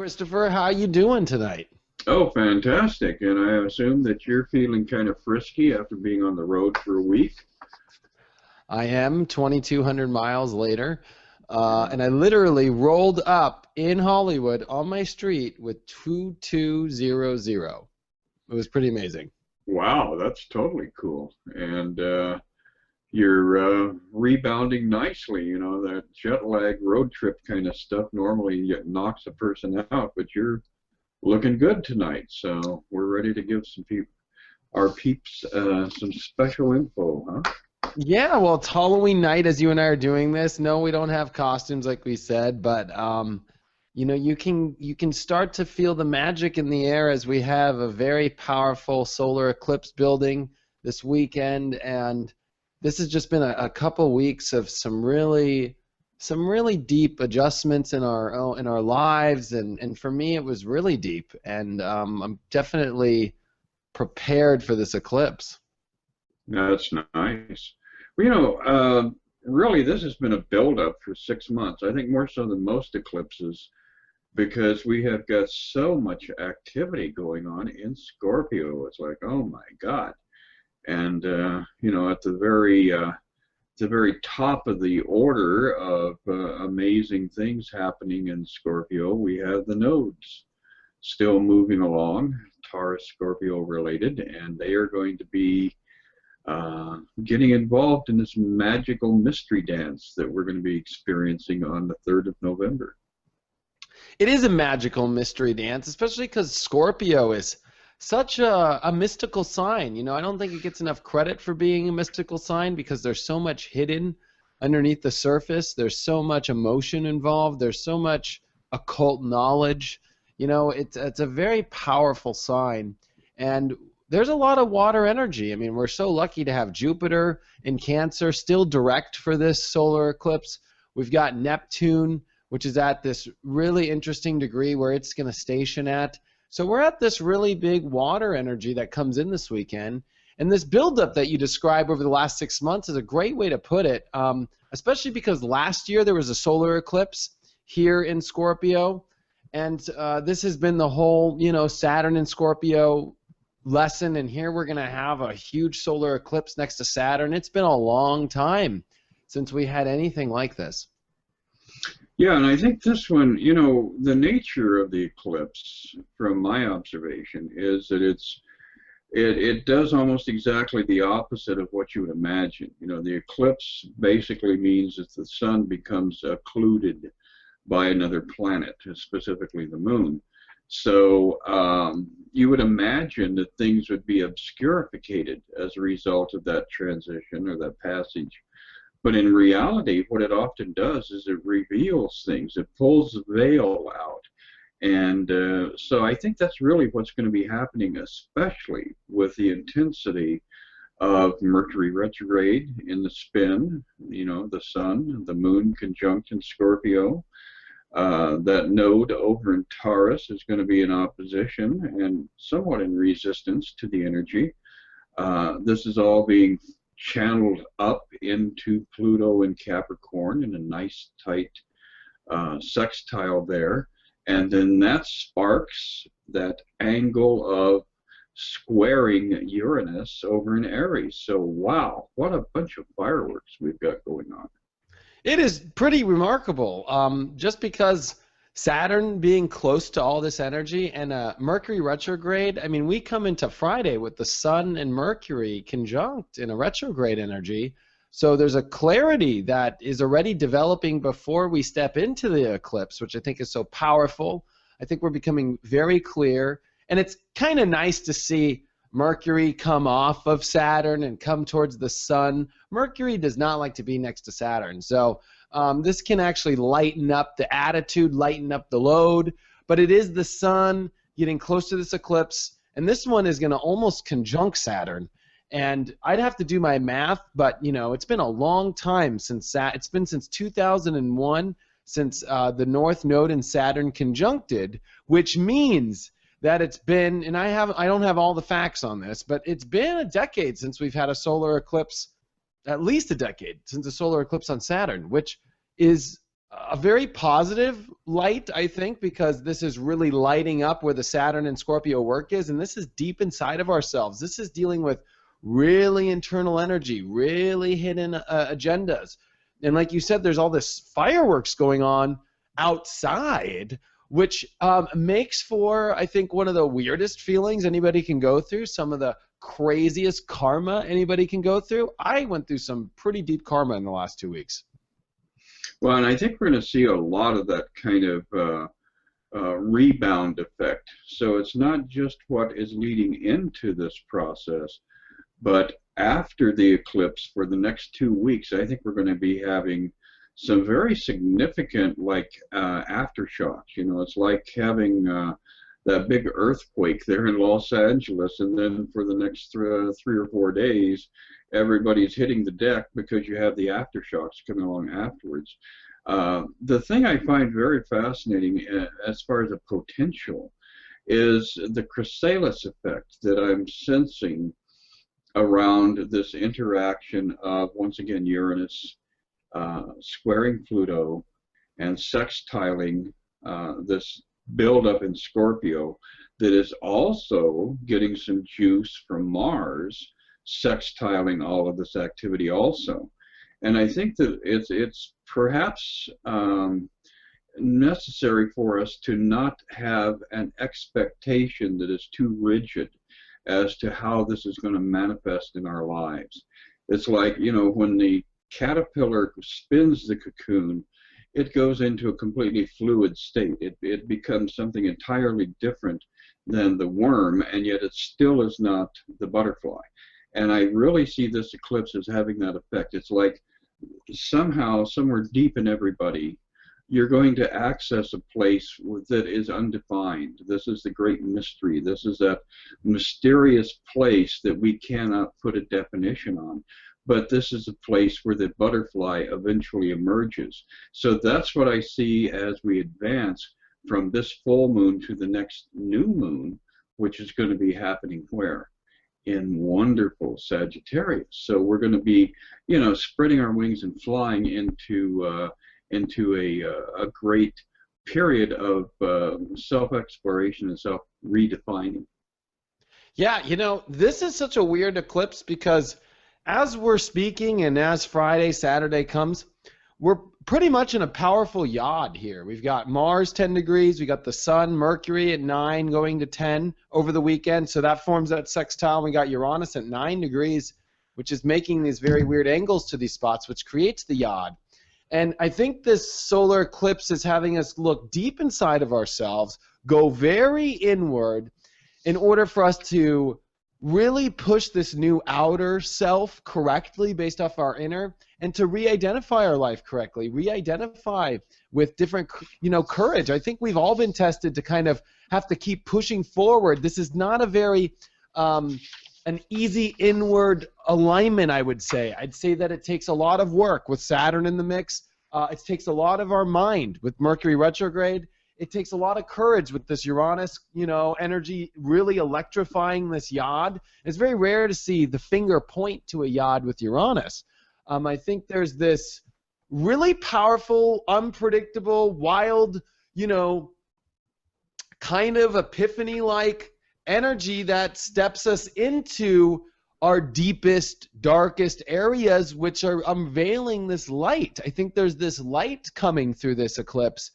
Christopher. How you doing tonight? Oh, fantastic. And I assume that you're feeling kind of frisky after being on the road for a week. I am 2,200 miles later, and I literally rolled up in Hollywood on my street with 2200. It was pretty amazing. Wow, that's totally cool. And you're rebounding nicely. You know, that jet lag road trip kind of stuff normally knocks a person out, but you're looking good tonight. So we're ready to give our peeps some special info, huh? Yeah, well, it's Halloween night as you and I are doing this. No, we don't have costumes like we said, but you can start to feel the magic in the air as we have a very powerful solar eclipse building this weekend, and this has just been a couple weeks of some really deep adjustments in our lives, and for me it was really deep, and I'm definitely prepared for this eclipse. That's nice. Well, really this has been a build-up for 6 months. I think more so than most eclipses, because we have got so much activity going on in Scorpio. It's like, oh my God. And at the very top of the order of amazing things happening in Scorpio, we have the nodes still moving along, Taurus Scorpio related, and they are going to be getting involved in this magical mystery dance that we're going to be experiencing on the 3rd of November. It is a magical mystery dance, especially because Scorpio is such a mystical sign. I don't think it gets enough credit for being a mystical sign because there's so much hidden underneath the surface. There's so much emotion involved. There's so much occult knowledge. It's a very powerful sign, and there's a lot of water energy. I mean, we're so lucky to have Jupiter in Cancer still direct for this solar eclipse. We've got Neptune, which is at this really interesting degree where it's going to station at. So we're at this really big water energy that comes in this weekend. And this buildup that you describe over the last 6 months is a great way to put it, especially because last year there was a solar eclipse here in Scorpio. And this has been the whole, Saturn in Scorpio lesson, and here we're going to have a huge solar eclipse next to Saturn. It's been a long time since we had anything like this. Yeah, and I think this one, the nature of the eclipse, from my observation, is that it does almost exactly the opposite of what you would imagine. The eclipse basically means that the sun becomes occluded by another planet, specifically the moon. So you would imagine that things would be obscurificated as a result of that transition or that passage. But in reality, what it often does is it reveals things. It pulls the veil out. And so I think that's really what's going to be happening, especially with the intensity of Mercury retrograde in the spin, the sun, the moon conjunct in Scorpio. That node over in Taurus is going to be in opposition and somewhat in resistance to the energy. This is all being channeled up into Pluto and Capricorn in a nice tight sextile there, and then that sparks that angle of squaring Uranus over in Aries. So wow, what a bunch of fireworks we've got going on. It is pretty remarkable, just because Saturn being close to all this energy and Mercury retrograde. I mean, we come into Friday with the Sun and Mercury conjunct in a retrograde energy. So there's a clarity that is already developing before we step into the eclipse, which I think is so powerful. I think we're becoming very clear. And it's kind of nice to see Mercury come off of Saturn and come towards the Sun. Mercury does not like to be next to Saturn. So this can actually lighten up the attitude, lighten up the load. But it is the Sun getting close to this eclipse. And this one is going to almost conjunct Saturn. And I'd have to do my math, but it's been a long time since it's been since 2001 since the North Node and Saturn conjuncted, which means that it's been, and I don't have all the facts on this, but it's been a decade since we've had a solar eclipse, at least a decade since a solar eclipse on Saturn, which is a very positive light, I think, because this is really lighting up where the Saturn and Scorpio work is, and this is deep inside of ourselves. This is dealing with really internal energy, really hidden agendas. And like you said, there's all this fireworks going on outside, which makes for, I think, one of the weirdest feelings anybody can go through, some of the craziest karma anybody can go through. I went through some pretty deep karma in the last 2 weeks. Well, and I think we're going to see a lot of that kind of rebound effect. So it's not just what is leading into this process, but after the eclipse for the next 2 weeks, I think we're going to be having some very significant, like, aftershocks. You know, it's like having that big earthquake there in Los Angeles, and then for the next 3 or 4 days, everybody's hitting the deck because you have the aftershocks coming along afterwards. The thing I find very fascinating as far as a potential is the chrysalis effect that I'm sensing around this interaction of, once again, Uranus squaring Pluto and sextiling this buildup in Scorpio that is also getting some juice from Mars sextiling all of this activity also. And I think that it's perhaps necessary for us to not have an expectation that is too rigid as to how this is going to manifest in our lives. It's like, you know, when the caterpillar spins the cocoon, it goes into a completely fluid state. It becomes something entirely different than the worm, and yet it still is not the butterfly. And I really see this eclipse as having that effect. It's like somehow, somewhere deep in everybody, you're going to access a place that is undefined. This is the great mystery. This is that mysterious place that we cannot put a definition on. But this is a place where the butterfly eventually emerges. So that's what I see as we advance from this full moon to the next new moon, which is going to be happening where? In wonderful Sagittarius. So we're going to be, you know, spreading our wings and flying into a great period of self-exploration and self-redefining. Yeah, you know, this is such a weird eclipse because as we're speaking and as Friday, Saturday comes, we're pretty much in a powerful yod here. We've got Mars 10 degrees, we got the Sun, Mercury at 9 going to 10 over the weekend, so that forms that sextile. We got Uranus at 9 degrees, which is making these very weird angles to these spots, which creates the yod. And I think this solar eclipse is having us look deep inside of ourselves, go very inward in order for us to really push this new outer self correctly based off our inner, and to re-identify our life correctly, re-identify with different, you know, courage. I think we've all been tested to kind of have to keep pushing forward. This is not a very an easy inward alignment, I would say. I'd say that it takes a lot of work with Saturn in the mix. It takes a lot of our mind with Mercury retrograde. It takes a lot of courage with this Uranus, you know, energy really electrifying this yod. It's very rare to see the finger point to a yod with Uranus. I think there's this really powerful, unpredictable, wild, you know, kind of epiphany-like energy that steps us into our deepest, darkest areas, which are unveiling this light. I think there's this light coming through this eclipse.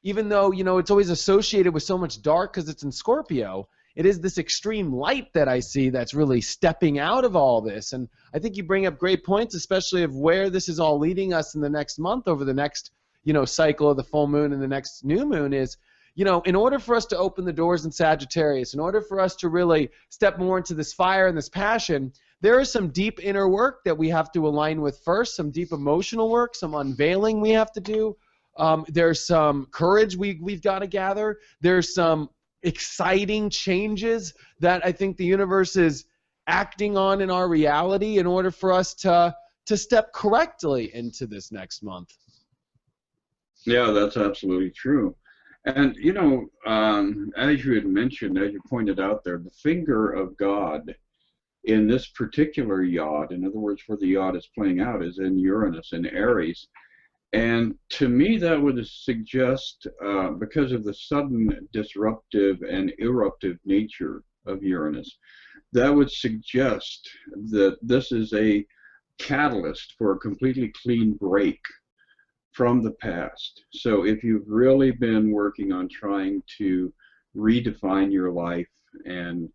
Even though, you know, it's always associated with so much dark because it's in Scorpio, it is this extreme light that I see that's really stepping out of all this. And I think you bring up great points, especially of where this is all leading us in the next month over the next, you know, cycle of the full moon and the next new moon is, you know, in order for us to open the doors in Sagittarius, in order for us to really step more into this fire and this passion, there is some deep inner work that we have to align with first, some deep emotional work, some unveiling we have to do. There's some courage we've got to gather. There's some exciting changes that I think the universe is acting on in our reality in order for us to step correctly into this next month. Yeah, that's absolutely true. And, you know, as you had mentioned, as you pointed out there, the finger of God in this particular yod, in other words, where the yod is playing out, is in Uranus, in Aries. And to me, that would suggest, because of the sudden disruptive and eruptive nature of Uranus, that would suggest that this is a catalyst for a completely clean break from the past. So if you've really been working on trying to redefine your life and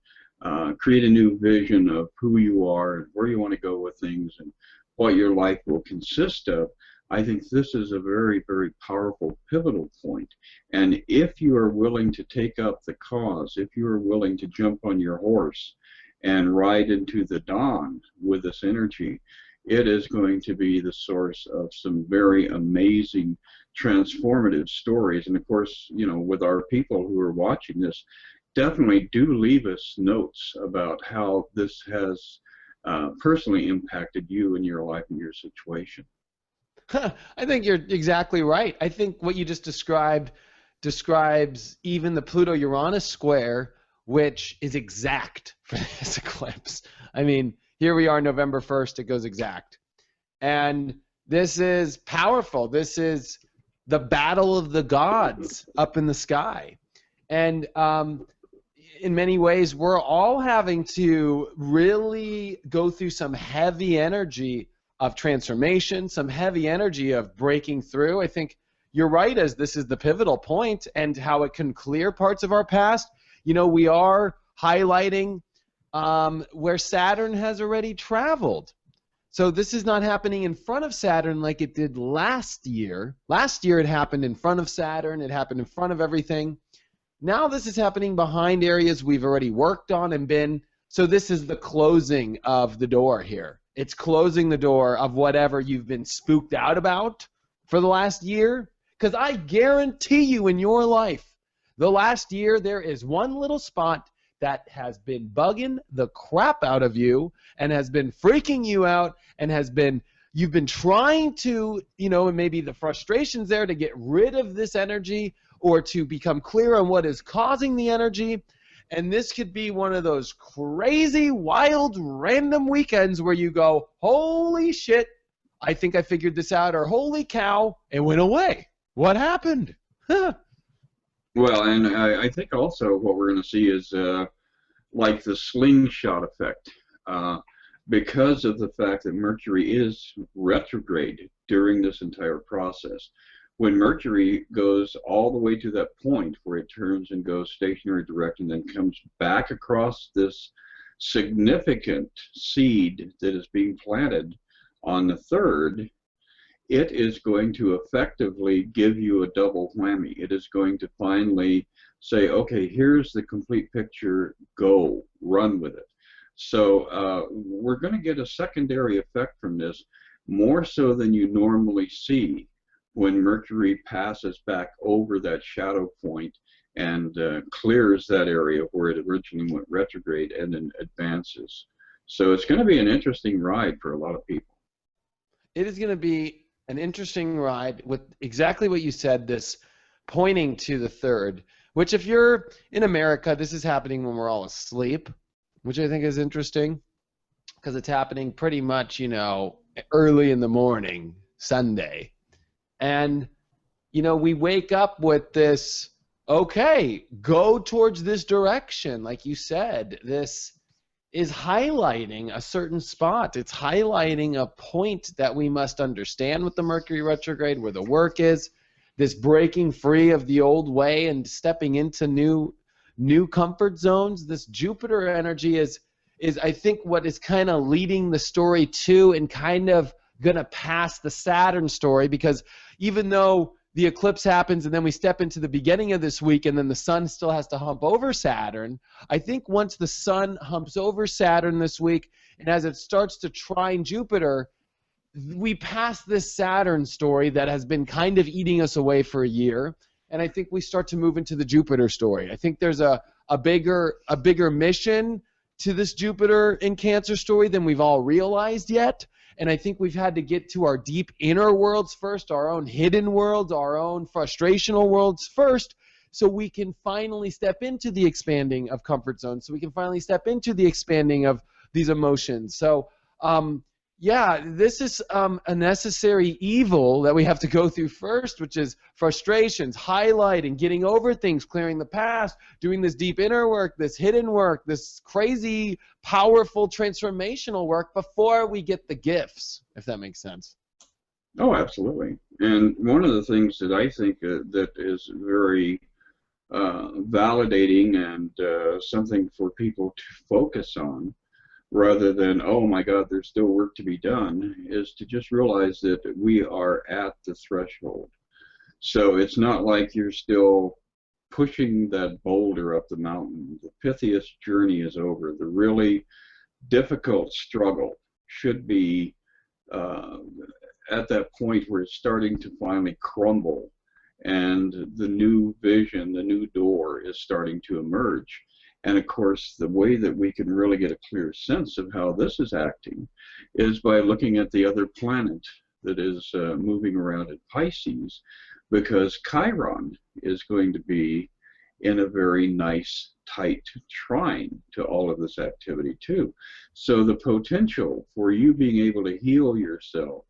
create a new vision of who you are and where you want to go with things and what your life will consist of, I think this is a very, very powerful pivotal point. And if you are willing to take up the cause, if you are willing to jump on your horse and ride into the dawn with this energy, it is going to be the source of some very amazing transformative stories. And of course, you know, with our people who are watching this, definitely do leave us notes about how this has personally impacted you in your life and your situation. I think you're exactly right. I think what you just described describes even the Pluto-Uranus square, which is exact for this eclipse. I mean, here we are November 1st, it goes exact. And this is powerful. This is the battle of the gods up in the sky. And in many ways, we're all having to really go through some heavy energy of transformation, some heavy energy of breaking through. I think you're right, as this is the pivotal point and how it can clear parts of our past. You know, we are highlighting where Saturn has already traveled. So this is not happening in front of Saturn like it did last year. Last year it happened in front of Saturn. It happened in front of everything. Now this is happening behind areas we've already worked on and been. So this is the closing of the door here. It's closing the door of whatever you've been spooked out about for the last year. Because I guarantee you in your life, the last year there is one little spot that has been bugging the crap out of you and has been freaking you out and you've been trying to, you know, and maybe the frustration's there to get rid of this energy or to become clear on what is causing the energy. And this could be one of those crazy, wild, random weekends where you go, holy shit, I think I figured this out, or holy cow, it went away. What happened? Well, and I think also what we're going to see is like the slingshot effect, because of the fact that Mercury is retrograde during this entire process. When Mercury goes all the way to that point where it turns and goes stationary direct and then comes back across this significant seed that is being planted on the 3rd, it is going to effectively give you a double whammy. It is going to finally say, okay, here's the complete picture, go, run with it. So we're going to get a secondary effect from this, more so than you normally see when Mercury passes back over that shadow point and clears that area where it originally went retrograde and then advances. So it's going to be an interesting ride for a lot of people. It is going to be an interesting ride with exactly what you said, this pointing to the 3rd, which if you're in America, this is happening when we're all asleep, which I think is interesting because it's happening pretty much, you know, early in the morning, Sunday. And, you know, we wake up with this, okay, go towards this direction. Like you said, this is highlighting a certain spot. It's highlighting a point that we must understand with the Mercury retrograde, where the work is, this breaking free of the old way and stepping into new comfort zones. This Jupiter energy is I think what is kind of leading the story to and kind of going to pass the Saturn story, because even though the eclipse happens and then we step into the beginning of this week and then the sun still has to hump over Saturn, I think once the sun humps over Saturn this week and as it starts to trine Jupiter, we pass this Saturn story that has been kind of eating us away for a year, and I think we start to move into the Jupiter story. I think there's a bigger mission to this Jupiter in Cancer story than we've all realized yet. And I think we've had to get to our deep inner worlds first, our own hidden worlds, our own frustrational worlds first, so we can finally step into the expanding of comfort zones, so we can finally step into the expanding of these emotions. So Yeah, this is a necessary evil that we have to go through first, which is frustrations, highlighting, getting over things, clearing the past, doing this deep inner work, this hidden work, this crazy, powerful, transformational work before we get the gifts, if that makes sense. Oh, absolutely. And one of the things that I think that is very validating and something for people to focus on, rather than, oh my God, there's still work to be done, is to just realize that we are at the threshold. So it's not like you're still pushing that boulder up the mountain. The pithiest journey is over. The really difficult struggle should be uh, at that point where it's starting to finally crumble, and the new vision, the new door is starting to emerge. And of course, the way that we can really get a clear sense of how this is acting is by looking at the other planet that is moving around at Pisces, because Chiron is going to be in a very nice, tight trine to all of this activity too. So the potential for you being able to heal yourself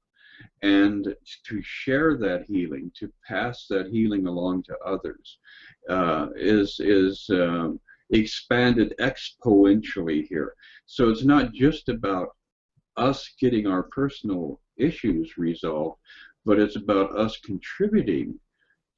and to share that healing, to pass that healing along to others, is expanded exponentially here. So it's not just about us getting our personal issues resolved, but it's about us contributing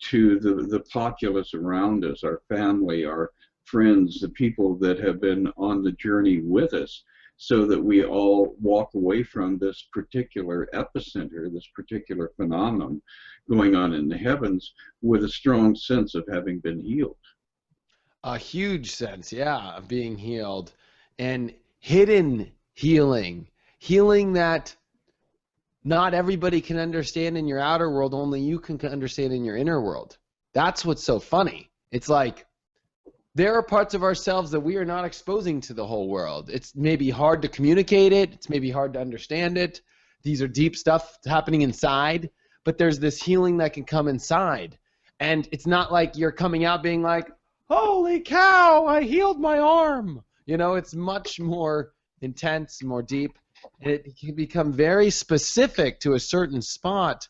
to the populace around us, our family, our friends, the people that have been on the journey with us, so that we all walk away from this particular epicenter, this particular phenomenon going on in the heavens, with a strong sense of having been healed. A huge sense, yeah, of being healed and hidden healing, healing that not everybody can understand in your outer world, only you can understand in your inner world. That's what's so funny. It's like there are parts of ourselves that we are not exposing to the whole world. It's maybe hard to communicate it. It's maybe hard to understand it. These are deep stuff happening inside, but there's this healing that can come inside. And it's not like you're coming out being like, holy cow, I healed my arm. You know, it's much more intense, more deep. And it can become very specific to a certain spot,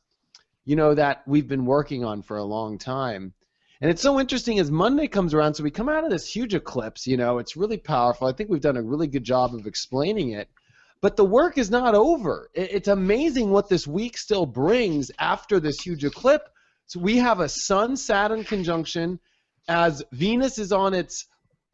you know, that we've been working on for a long time. And it's so interesting as Monday comes around, so we come out of this huge eclipse, you know, it's really powerful. I think we've done a really good job of explaining it. But the work is not over. It's amazing what this week still brings after this huge eclipse. So we have a Sun-Saturn conjunction as Venus is on its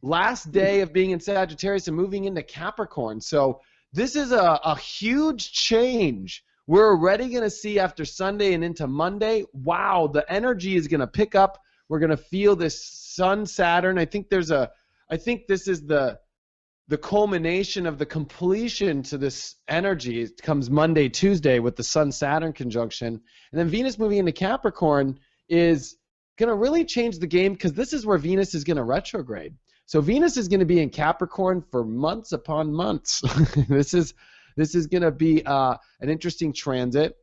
last day of being in Sagittarius and moving into Capricorn. So this is a huge change. We're already going to see after Sunday and into Monday, wow, the energy is going to pick up. We're going to feel this Sun-Saturn. I think this is the culmination of the completion to this energy. It comes Monday, Tuesday with the Sun-Saturn conjunction. And then Venus moving into Capricorn is going to really change the game, because this is where Venus is going to retrograde. So Venus is going to be in Capricorn for months upon months. This is going to be an interesting transit,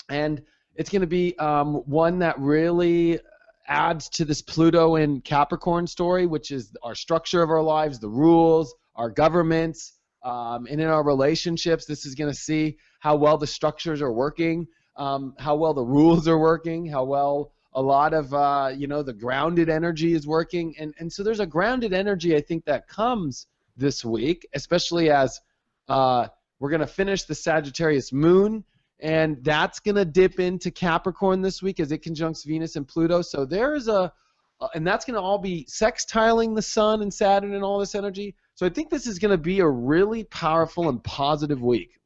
and it's going to be one that really adds to this Pluto in Capricorn story, which is our structure of our lives, the rules, our governments, and in our relationships. This is going to see how well the structures are working, how well the rules are working, how well a lot of the grounded energy is working, and so there's a grounded energy, I think, that comes this week, especially as we're going to finish the Sagittarius moon, and that's going to dip into Capricorn this week as it conjuncts Venus and Pluto. So there is and that's going to all be sextiling the Sun and Saturn and all this energy. So I think this is going to be a really powerful and positive week.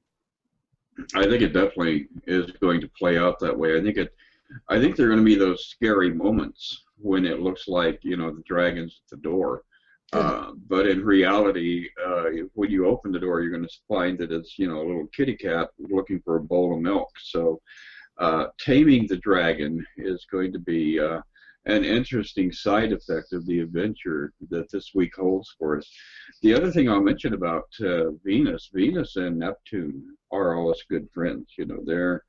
I think it definitely is going to play out that way. I think there are going to be those scary moments when it looks like, the dragon's at the door. But in reality, when you open the door, you're going to find that it's, a little kitty cat looking for a bowl of milk. So taming the dragon is going to be an interesting side effect of the adventure that this week holds for us. The other thing I'll mention about Venus and Neptune are always good friends. They're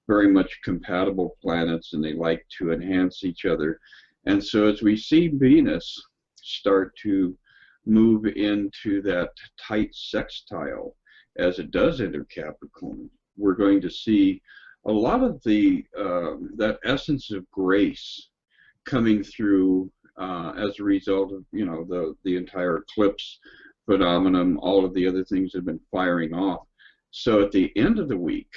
very much compatible planets, and they like to enhance each other. And so as we see Venus start to move into that tight sextile, as it does enter Capricorn, we're going to see a lot of the that essence of grace coming through as a result of, you know, the entire eclipse phenomenon, all of the other things have been firing off. So at the end of the week,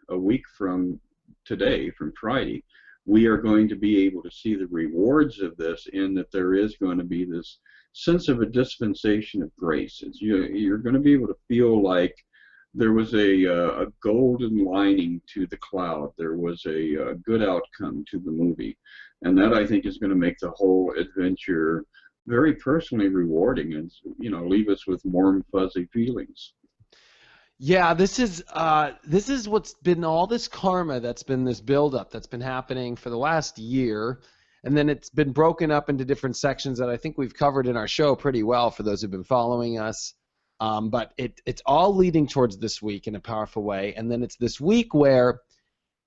a week from today, from Friday, we are going to be able to see the rewards of this, in that there is going to be this sense of a dispensation of grace. You're going to be able to feel like there was a golden lining to the cloud. There was a good outcome to the movie. And that, I think, is going to make the whole adventure very personally rewarding and, you know, leave us with warm, fuzzy feelings. Yeah, this is what's been all this karma that's been this buildup that's been happening for the last year, and then it's been broken up into different sections that I think we've covered in our show pretty well for those who've been following us. But it's all leading towards this week in a powerful way, and then it's this week where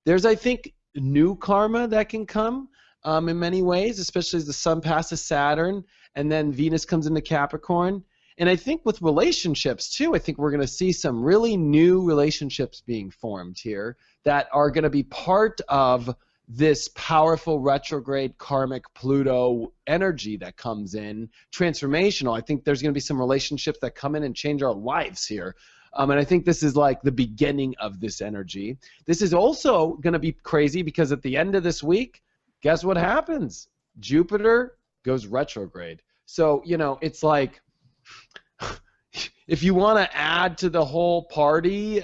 there's, I think, new karma that can come in many ways, especially as the Sun passes Saturn, and then Venus comes into Capricorn. And I think with relationships, too, I think we're going to see some really new relationships being formed here that are going to be part of this powerful retrograde karmic Pluto energy that comes in, transformational. I think there's going to be some relationships that come in and change our lives here. And I think this is like the beginning of this energy. This is also going to be crazy because at the end of this week, guess what happens? Jupiter goes retrograde. So, you know, it's like, if you want to add to the whole party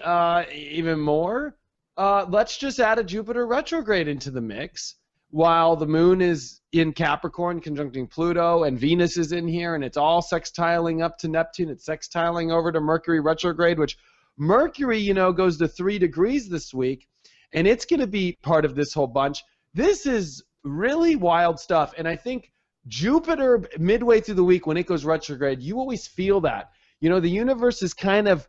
even more, let's just add a Jupiter retrograde into the mix while the moon is in Capricorn conjuncting Pluto and Venus is in here, and it's all sextiling up to Neptune. It's sextiling over to Mercury retrograde, which Mercury, you know, goes to 3 degrees this week, and it's going to be part of this whole bunch. This is really wild stuff, and I think Jupiter, midway through the week when it goes retrograde, you always feel that. You know, the universe is kind of,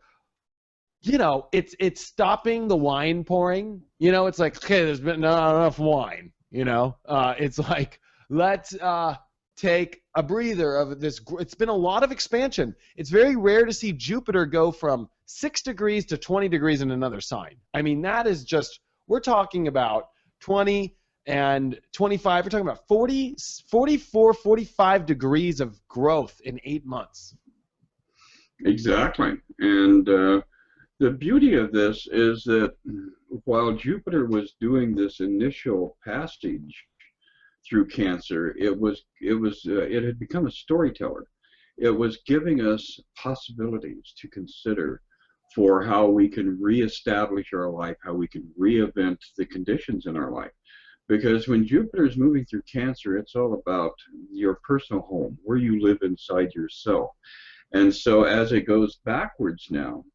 you know, it's stopping the wine pouring. You know, it's like, okay, there's been not enough wine. You know, it's like, let's take a breather of this. It's been a lot of expansion. It's very rare to see Jupiter go from 6 degrees to 20 degrees in another sign. I mean, that is just, we're talking about 20 and 25, we're talking about 40, 44, 45 degrees of growth in 8 months. Exactly. And the beauty of this is that while Jupiter was doing this initial passage through Cancer, it had become a storyteller. It was giving us possibilities to consider for how we can reestablish our life, how we can reinvent the conditions in our life. Because when Jupiter is moving through Cancer, it's all about your personal home, where you live inside yourself. And so as it goes backwards now,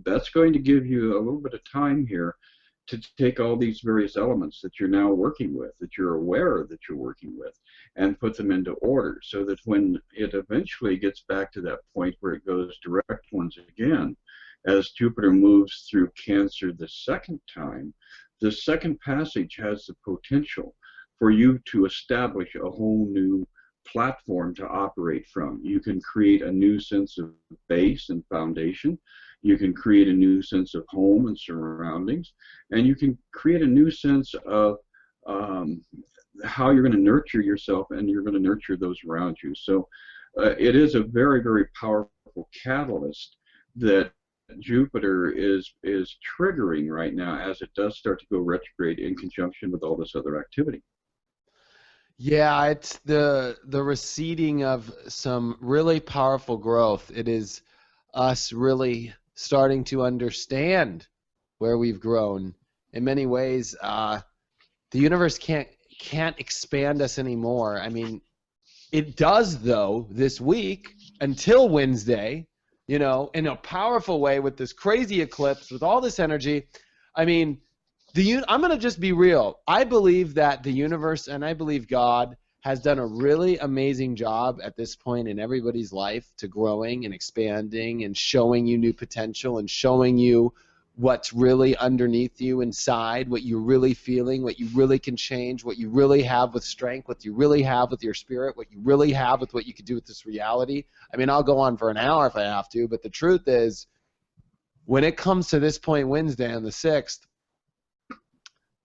that's going to give you a little bit of time here to take all these various elements that you're now working with, that you're aware that you're working with, and put them into order so that when it eventually gets back to that point where it goes direct once again, as Jupiter moves through Cancer the second time, the second passage has the potential for you to establish a whole new platform to operate from. You can create a new sense of base and foundation. You can create a new sense of home and surroundings. And you can create a new sense of how you're going to nurture yourself and you're going to nurture those around you. So it is a very, very powerful catalyst that Jupiter is triggering right now as it does start to go retrograde in conjunction with all this other activity. Yeah, it's the receding of some really powerful growth. It is us really starting to understand where we've grown. In many ways, the universe can't expand us anymore. I mean, it does though this week until Wednesday. You know, in a powerful way with this crazy eclipse, with all this energy. I mean, I'm going to just be real. I believe that the universe, and I believe God, has done a really amazing job at this point in everybody's life to growing and expanding and showing you new potential and showing you what's really underneath you inside, what you're really feeling, what you really can change, what you really have with strength, what you really have with your spirit, what you really have with what you can do with this reality. I mean, I'll go on for an hour if I have to, but the truth is when it comes to this point Wednesday on the 6th,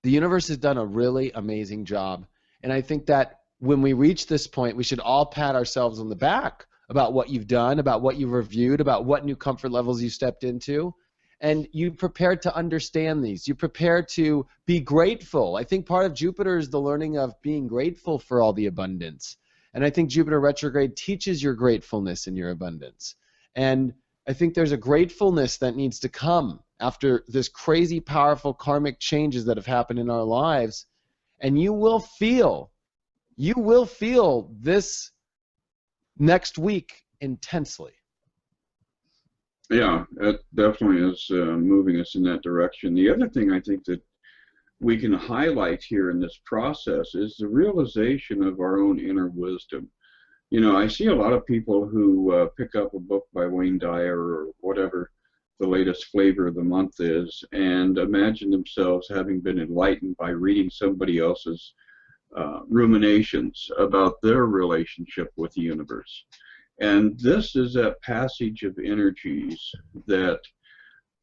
the universe has done a really amazing job. And I think that when we reach this point, we should all pat ourselves on the back about what you've done, about what you've reviewed, about what new comfort levels you stepped into. And you prepared to understand these. You prepared to be grateful. I think part of Jupiter is the learning of being grateful for all the abundance. And I think Jupiter retrograde teaches your gratefulness and your abundance. And I think there's a gratefulness that needs to come after this crazy, powerful karmic changes that have happened in our lives. And you will feel this next week intensely. Yeah, it definitely is moving us in that direction. The other thing I think that we can highlight here in this process is the realization of our own inner wisdom. You know, I see a lot of people who pick up a book by Wayne Dyer or whatever the latest flavor of the month is and imagine themselves having been enlightened by reading somebody else's ruminations about their relationship with the universe. And this is that passage of energies that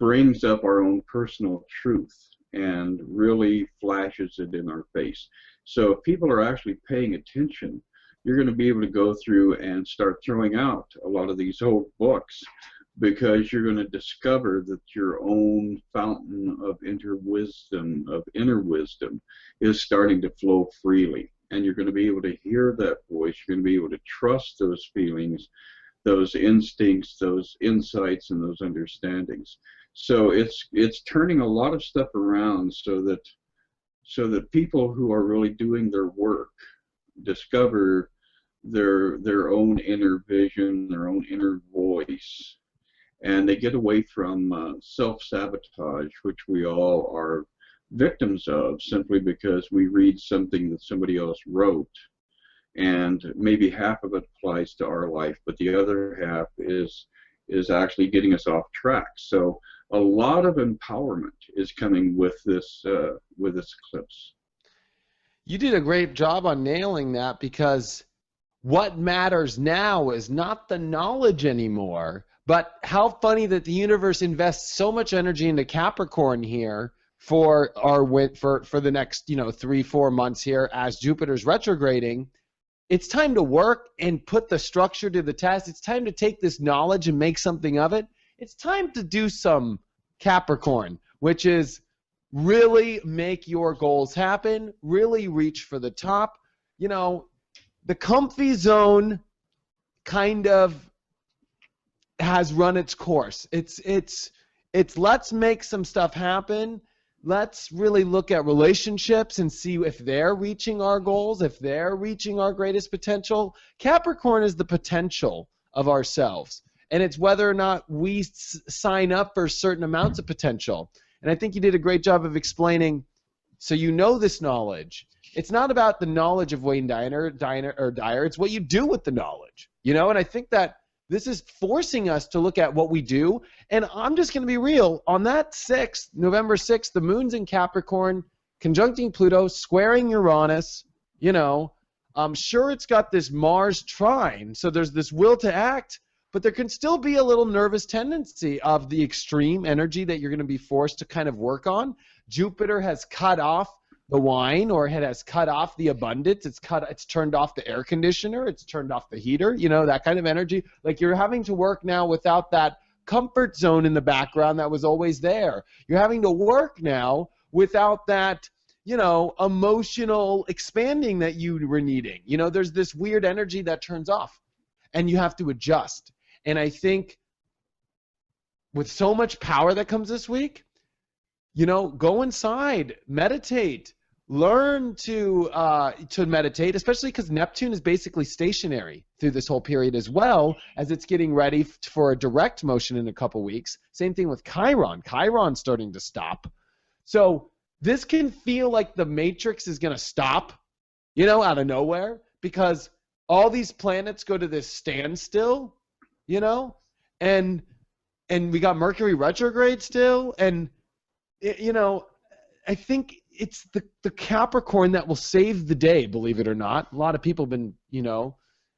brings up our own personal truth and really flashes it in our face. So if people are actually paying attention, you're going to be able to go through and start throwing out a lot of these old books, because you're going to discover that your own fountain of inner wisdom is starting to flow freely. And you're going to be able to hear that voice. You're going to be able to trust those feelings, those instincts, those insights, and those understandings. So it's turning a lot of stuff around so that people who are really doing their work discover their own inner vision, their own inner voice, and they get away from self-sabotage, which we all are victims of simply because we read something that somebody else wrote, and maybe half of it applies to our life, but the other half is actually getting us off track. So a lot of empowerment is coming with this eclipse. You did a great job on nailing that, because what matters now is not the knowledge anymore, but how funny that the universe invests so much energy into Capricorn here for the next 3-4 months here as Jupiter's retrograding. It's time to work and put the structure to the test. It's time to take this knowledge and make something of it. It's time to do some Capricorn, which is really make your goals happen, really reach for the top. You know, the comfy zone kind of has run its course. It's let's make some stuff happen. Let's really look at relationships and see if they're reaching our goals, if they're reaching our greatest potential. Capricorn is the potential of ourselves, and it's whether or not we sign up for certain amounts of potential. And I think you did a great job of explaining, so you know this knowledge. It's not about the knowledge of Wayne Dyer, it's what you do with the knowledge. And I think that this is forcing us to look at what we do. And I'm just going to be real. On that 6th, November 6th, the moon's in Capricorn, conjuncting Pluto, squaring Uranus. I'm sure it's got this Mars trine, so there's this will to act, but there can still be a little nervous tendency of the extreme energy that you're going to be forced to kind of work on. Jupiter has cut off the wine, or it has cut off the abundance. It's turned off the air conditioner. It's turned off the heater, that kind of energy. Like, you're having to work now without that comfort zone in the background that was always there. You're having to work now without that, emotional expanding that you were needing. There's this weird energy that turns off, and you have to adjust. And I think with so much power that comes this week, go inside, meditate, learn to meditate, especially because Neptune is basically stationary through this whole period, as well as it's getting ready for a direct motion in a couple weeks. Same thing with Chiron. Chiron's starting to stop. So this can feel like the Matrix is going to stop, out of nowhere, because all these planets go to this standstill, and we got Mercury retrograde still, and I think it's the Capricorn that will save the day, believe it or not. A lot of people have been,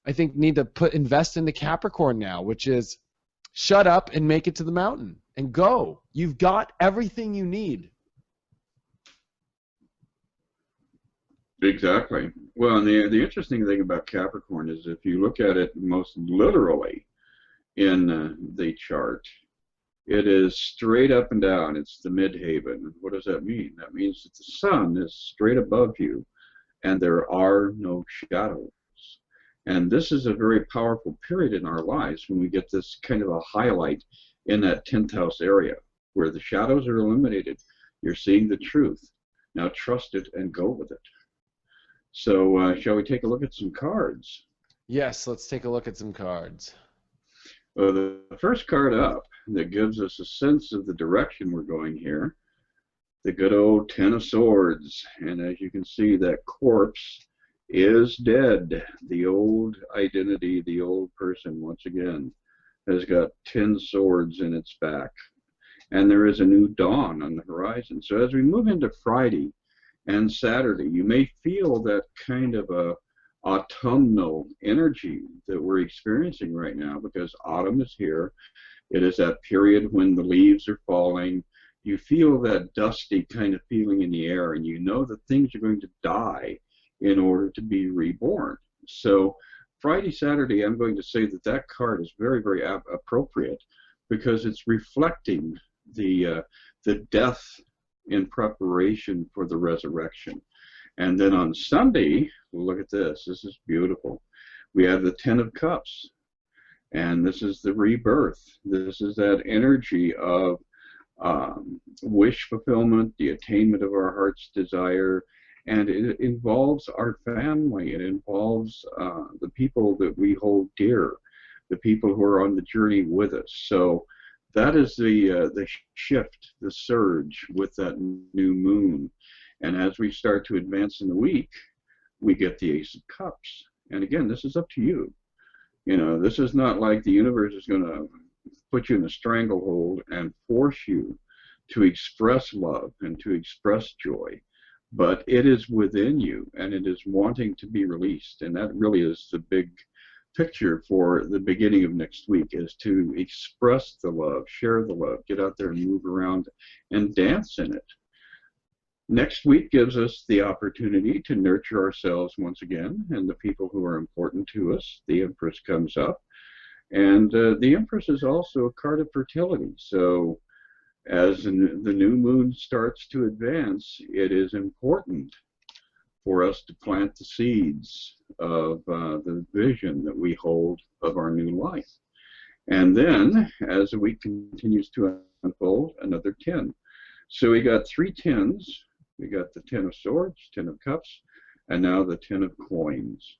I think need to invest in the Capricorn now, which is shut up and make it to the mountain and go. You've got everything you need. Exactly. Well, and the interesting thing about Capricorn is if you look at it most literally in the chart, it is straight up and down. It's the midhaven. What does that mean? That means that the sun is straight above you and there are no shadows. And this is a very powerful period in our lives when we get this kind of a highlight in that 10th house area where the shadows are eliminated. You're seeing the truth. Now trust it and go with it. So shall we take a look at some cards? Yes, let's take a look at some cards. Well, the first card up that gives us a sense of the direction we're going here, the good old Ten of Swords. And as you can see, that corpse is dead. The old identity, the old person, once again, has got 10 swords in its back. And there is a new dawn on the horizon. So as we move into Friday and Saturday, you may feel that kind of a autumnal energy that we're experiencing right now, because autumn is here. It is that period when the leaves are falling. You feel that dusty kind of feeling in the air, and you know that things are going to die in order to be reborn. So Friday, Saturday, I'm going to say that that card is very, very appropriate, because it's reflecting the death in preparation for the resurrection. And then on Sunday, look at this. This is beautiful. We have the Ten of Cups, and this is the rebirth. This is that energy of wish fulfillment, the attainment of our heart's desire, and it involves our family. It involves the people that we hold dear, the people who are on the journey with us. So that is the shift, the surge with that new moon. And as we start to advance in the week, we get the Ace of Cups. And again, this is up to you. You know, this is not like the universe is going to put you in a stranglehold and force you to express love and to express joy. But it is within you, and it is wanting to be released. And that really is the big picture for the beginning of next week, is to express the love, share the love, get out there and move around and dance in it. Next week gives us the opportunity to nurture ourselves once again and the people who are important to us. The Empress comes up, and the Empress is also a card of fertility. So as the new moon starts to advance, it is important for us to plant the seeds of the vision that we hold of our new life. And then, as the week continues to unfold, another 10. So we got 3 10s. We got the 10 of Swords, 10 of Cups, and now the 10 of Coins.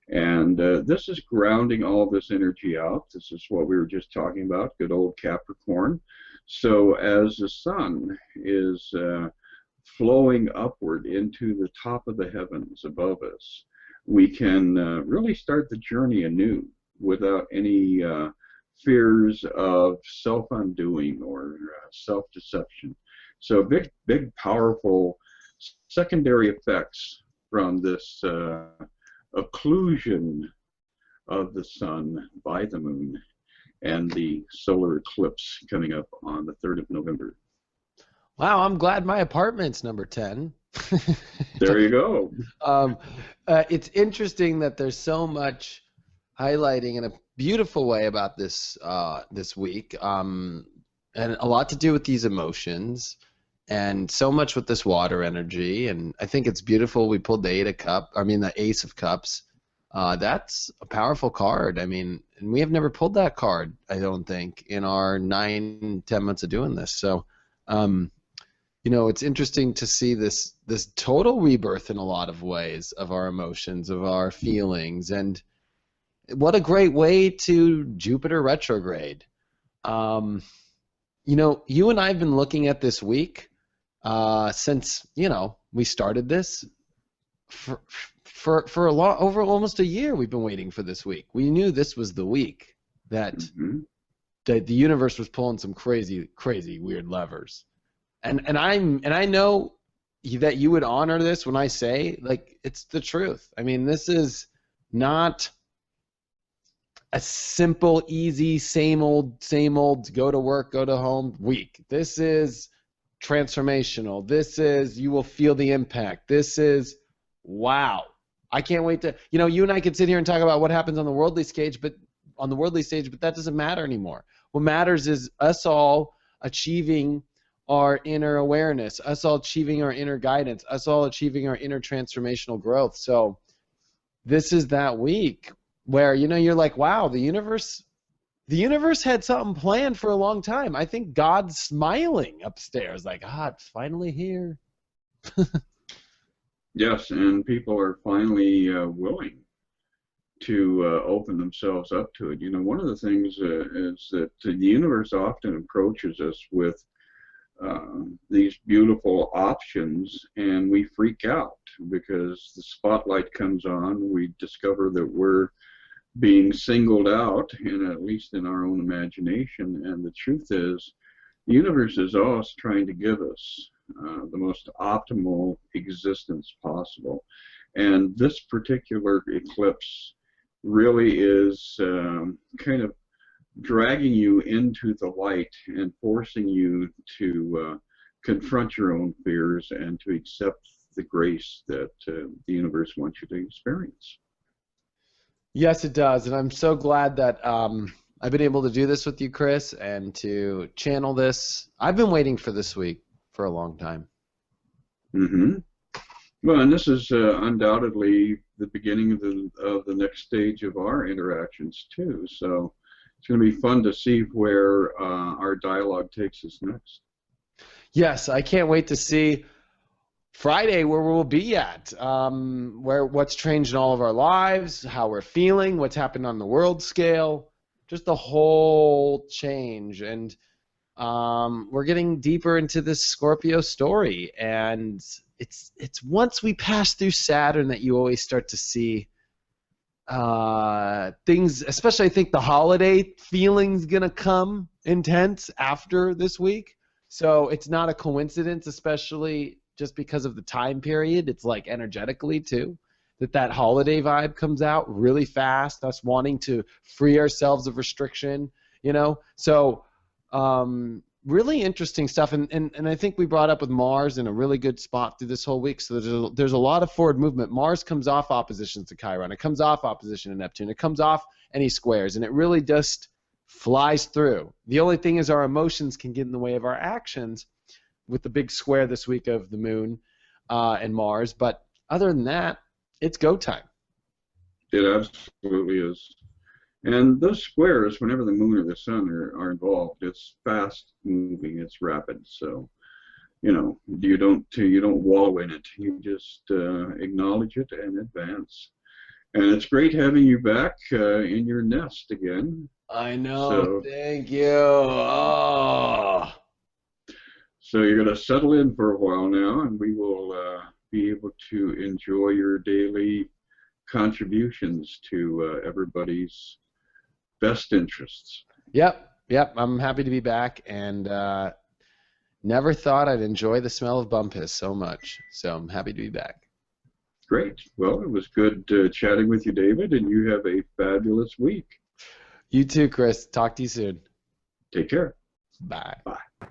And this is grounding all this energy out. This is what we were just talking about, good old Capricorn. So as the sun is flowing upward into the top of the heavens above us, we can really start the journey anew without any fears of self-undoing or self-deception. So big, powerful secondary effects from this occlusion of the sun by the moon and the solar eclipse coming up on the 3rd of November. Wow, I'm glad my apartment's number 10. There you go. It's interesting that there's so much highlighting in a beautiful way about this this week, and a lot to do with these emotions, and so much with this water energy. And I think it's beautiful. We pulled the the Ace of Cups. That's a powerful card. I mean, and we have never pulled that card, I don't think, in our 9-10 months of doing this. So, you know, it's interesting to see this total rebirth in a lot of ways of our emotions, of our feelings, and what a great way to Jupiter retrograde. You know, you and I have been looking at this week since, you know, we started this. For over almost a year, we've been waiting for this week. We knew this was the week that the universe was pulling some crazy weird levers, and I know that you would honor this when I say, like, it's the truth. I mean, this is not a simple, easy, same old, go to work, go to home week. This is transformational. This is, you will feel the impact. This is, wow. I can't wait to, you and I could sit here and talk about what happens on the worldly stage, but that doesn't matter anymore. What matters is us all achieving our inner awareness, us all achieving our inner guidance, us all achieving our inner transformational growth. So this is that week where, you're like, wow, the universe had something planned for a long time. I think God's smiling upstairs, like, it's finally here. Yes, and people are finally willing to open themselves up to it. One of the things is that the universe often approaches us with these beautiful options, and we freak out because the spotlight comes on. We discover that we're being singled out, and at least in our own imagination. And the truth is, the universe is always trying to give us the most optimal existence possible. And this particular eclipse really is kind of dragging you into the light and forcing you to confront your own fears and to accept the grace that the universe wants you to experience. Yes, it does. And I'm so glad that I've been able to do this with you, Chris, and to channel this. I've been waiting for this week for a long time. Mm-hmm. Well, and this is undoubtedly the beginning of the next stage of our interactions, too. So it's going to be fun to see where our dialogue takes us next. Yes, I can't wait to see Friday where we'll be at, what's changed in all of our lives, how we're feeling, what's happened on the world scale, just the whole change. And we're getting deeper into this Scorpio story, and it's once we pass through Saturn that you always start to see things, especially I think the holiday feeling's gonna come intense after this week. So it's not a coincidence, especially just because of the time period. It's like energetically too, that holiday vibe comes out really fast, us wanting to free ourselves of restriction, So really interesting stuff. And I think we brought up with Mars in a really good spot through this whole week. So there's a lot of forward movement. Mars comes off oppositions to Chiron. It comes off opposition to Neptune. It comes off any squares. And it really just flies through. The only thing is our emotions can get in the way of our actions with the big square this week of the moon and Mars. But other than that, it's go time. It absolutely is. And those squares, whenever the moon or the sun are involved, it's fast moving, it's rapid. So, you don't wallow in it. You just acknowledge it and advance. And it's great having you back in your nest again. I know. So, thank you. Oh. So you're going to settle in for a while now, and we will be able to enjoy your daily contributions to everybody's best interests. Yep. I'm happy to be back, and never thought I'd enjoy the smell of bum piss so much. So I'm happy to be back. Great. Well, it was good chatting with you, David, and you have a fabulous week. You too, Chris. Talk to you soon. Take care. Bye. Bye.